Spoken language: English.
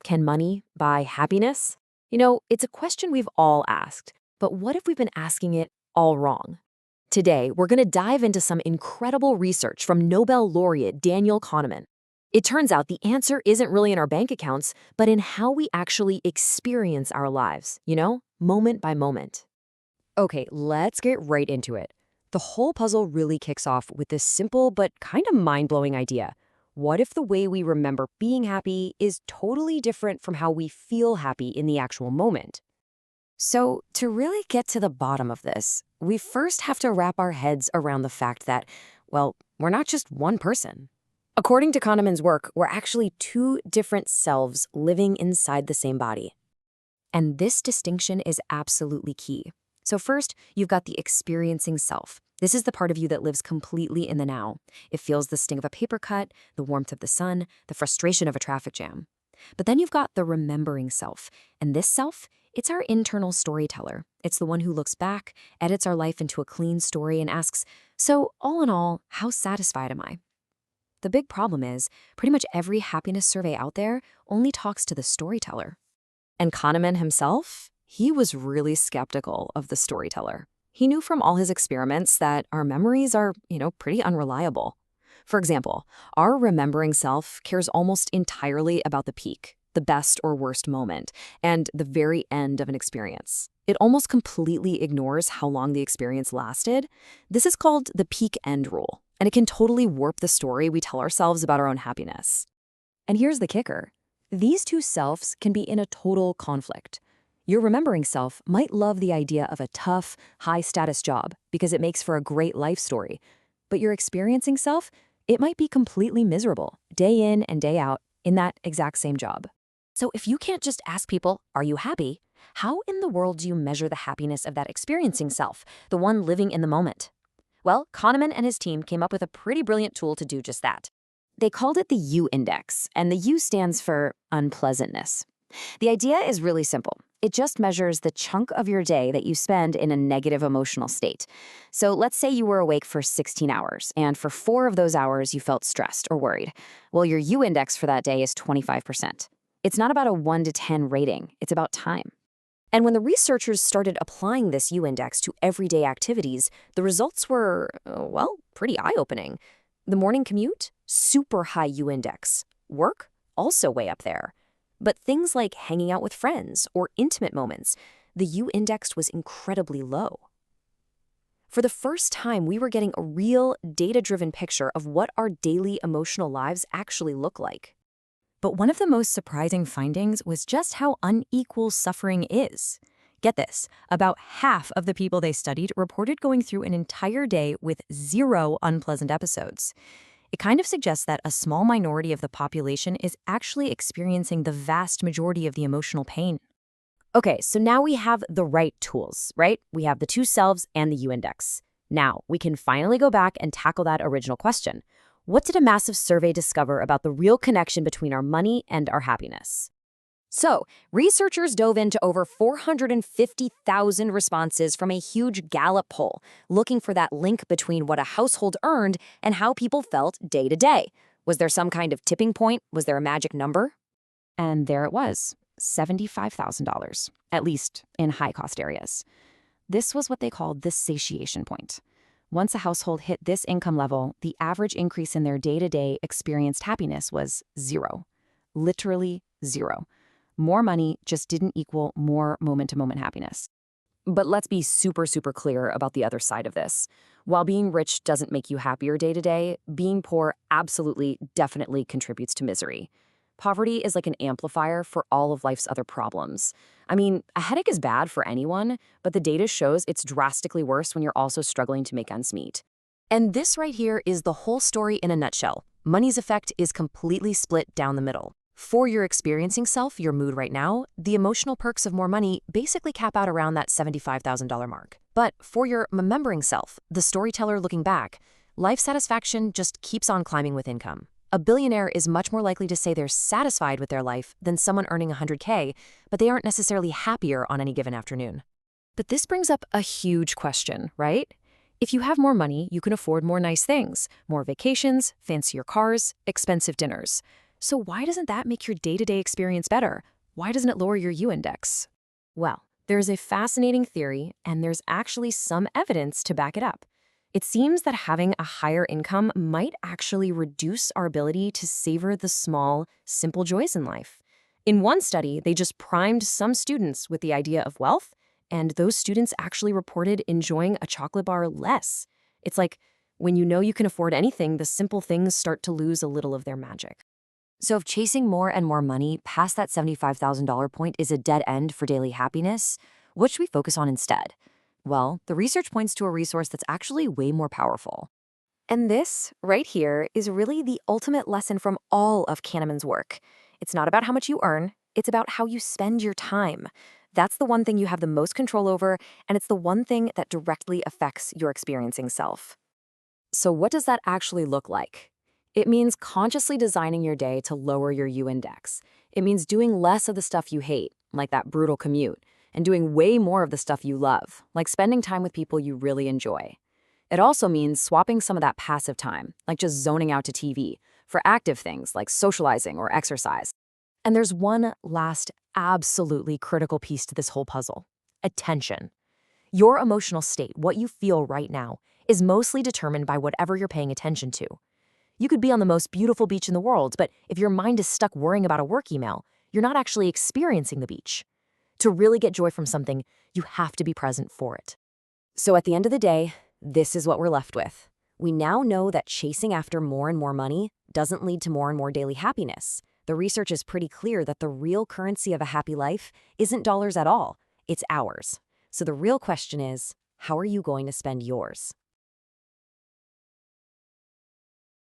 Can money buy happiness? It's a question we've all asked, but what if we've been asking it all wrong? Today, we're going to dive into some incredible research from Nobel laureate Daniel Kahneman. It turns out the answer isn't really in our bank accounts, but in how we actually experience our lives, moment by moment. Okay, let's get right into it. The whole puzzle really kicks off with this simple but kind of mind-blowing idea. What if the way we remember being happy is totally different from how we feel happy in the actual moment? So, to really get to the bottom of this, we first have to wrap our heads around the fact that, well, we're not just one person. According to Kahneman's work, we're actually two different selves living inside the same body. And this distinction is absolutely key. So first, you've got the experiencing self. This is the part of you that lives completely in the now. It feels the sting of a paper cut, the warmth of the sun, the frustration of a traffic jam. But then you've got the remembering self. And this self, it's our internal storyteller. It's the one who looks back, edits our life into a clean story, and asks, so all in all, how satisfied am I? The big problem is, pretty much every happiness survey out there only talks to the storyteller. And Kahneman himself? He was really skeptical of the storyteller. He knew from all his experiments that our memories are, pretty unreliable. For example, our remembering self cares almost entirely about the peak, the best or worst moment, and the very end of an experience. It almost completely ignores how long the experience lasted. This is called the peak-end rule, and it can totally warp the story we tell ourselves about our own happiness. And here's the kicker. These two selves can be in a total conflict. Your remembering self might love the idea of a tough, high-status job because it makes for a great life story. But your experiencing self, it might be completely miserable, day in and day out, in that exact same job. So if you can't just ask people, are you happy? How in the world do you measure the happiness of that experiencing self, the one living in the moment? Well, Kahneman and his team came up with a pretty brilliant tool to do just that. They called it the U-index, and the U stands for unpleasantness. The idea is really simple. It just measures the chunk of your day that you spend in a negative emotional state. So let's say you were awake for 16 hours, and for 4 of those hours you felt stressed or worried. Well, your U-index for that day is 25%. It's not about a 1 to 10 rating, it's about time. And when the researchers started applying this U-index to everyday activities, the results were, pretty eye-opening. The morning commute? Super high U-index. Work? Also way up there. But things like hanging out with friends or intimate moments, the U-index was incredibly low. For the first time, we were getting a real data-driven picture of what our daily emotional lives actually look like. But one of the most surprising findings was just how unequal suffering is. Get this, about half of the people they studied reported going through an entire day with 0 unpleasant episodes. It kind of suggests that a small minority of the population is actually experiencing the vast majority of the emotional pain. Okay, so now we have the right tools, right? We have the two selves and the U-index. Now, we can finally go back and tackle that original question. What did a massive survey discover about the real connection between our money and our happiness? So, researchers dove into over 450,000 responses from a huge Gallup poll, looking for that link between what a household earned and how people felt day to day. Was there some kind of tipping point? Was there a magic number? And there it was, $75,000, at least in high-cost areas. This was what they called the satiation point. Once a household hit this income level, the average increase in their day-to-day experienced happiness was 0. Literally 0. More money just didn't equal more moment-to-moment happiness. But let's be super, super clear about the other side of this. While being rich doesn't make you happier day to day, being poor absolutely, definitely contributes to misery. Poverty is like an amplifier for all of life's other problems. I mean, a headache is bad for anyone, but the data shows it's drastically worse when you're also struggling to make ends meet. And this right here is the whole story in a nutshell. Money's effect is completely split down the middle. For your experiencing self, your mood right now, the emotional perks of more money basically cap out around that $75,000 mark. But for your remembering self, the storyteller looking back, life satisfaction just keeps on climbing with income. A billionaire is much more likely to say they're satisfied with their life than someone earning $100K, but they aren't necessarily happier on any given afternoon. But this brings up a huge question, right? If you have more money, you can afford more nice things, more vacations, fancier cars, expensive dinners. So why doesn't that make your day-to-day experience better? Why doesn't it lower your U index? Well, there's a fascinating theory, and there's actually some evidence to back it up. It seems that having a higher income might actually reduce our ability to savor the small, simple joys in life. In one study, they just primed some students with the idea of wealth, and those students actually reported enjoying a chocolate bar less. It's like when you know you can afford anything, the simple things start to lose a little of their magic. So if chasing more and more money past that $75,000 point is a dead end for daily happiness, what should we focus on instead? Well, the research points to a resource that's actually way more powerful. And this, right here, is really the ultimate lesson from all of Kahneman's work. It's not about how much you earn, it's about how you spend your time. That's the one thing you have the most control over, and it's the one thing that directly affects your experiencing self. So what does that actually look like? It means consciously designing your day to lower your U index. It means doing less of the stuff you hate, like that brutal commute, and doing way more of the stuff you love, like spending time with people you really enjoy. It also means swapping some of that passive time, like just zoning out to TV, for active things like socializing or exercise. And there's one last absolutely critical piece to this whole puzzle: attention. Your emotional state, what you feel right now, is mostly determined by whatever you're paying attention to. You could be on the most beautiful beach in the world, but if your mind is stuck worrying about a work email, you're not actually experiencing the beach. To really get joy from something, you have to be present for it. So at the end of the day, this is what we're left with. We now know that chasing after more and more money doesn't lead to more and more daily happiness. The research is pretty clear that the real currency of a happy life isn't dollars at all, it's hours. So the real question is, how are you going to spend yours?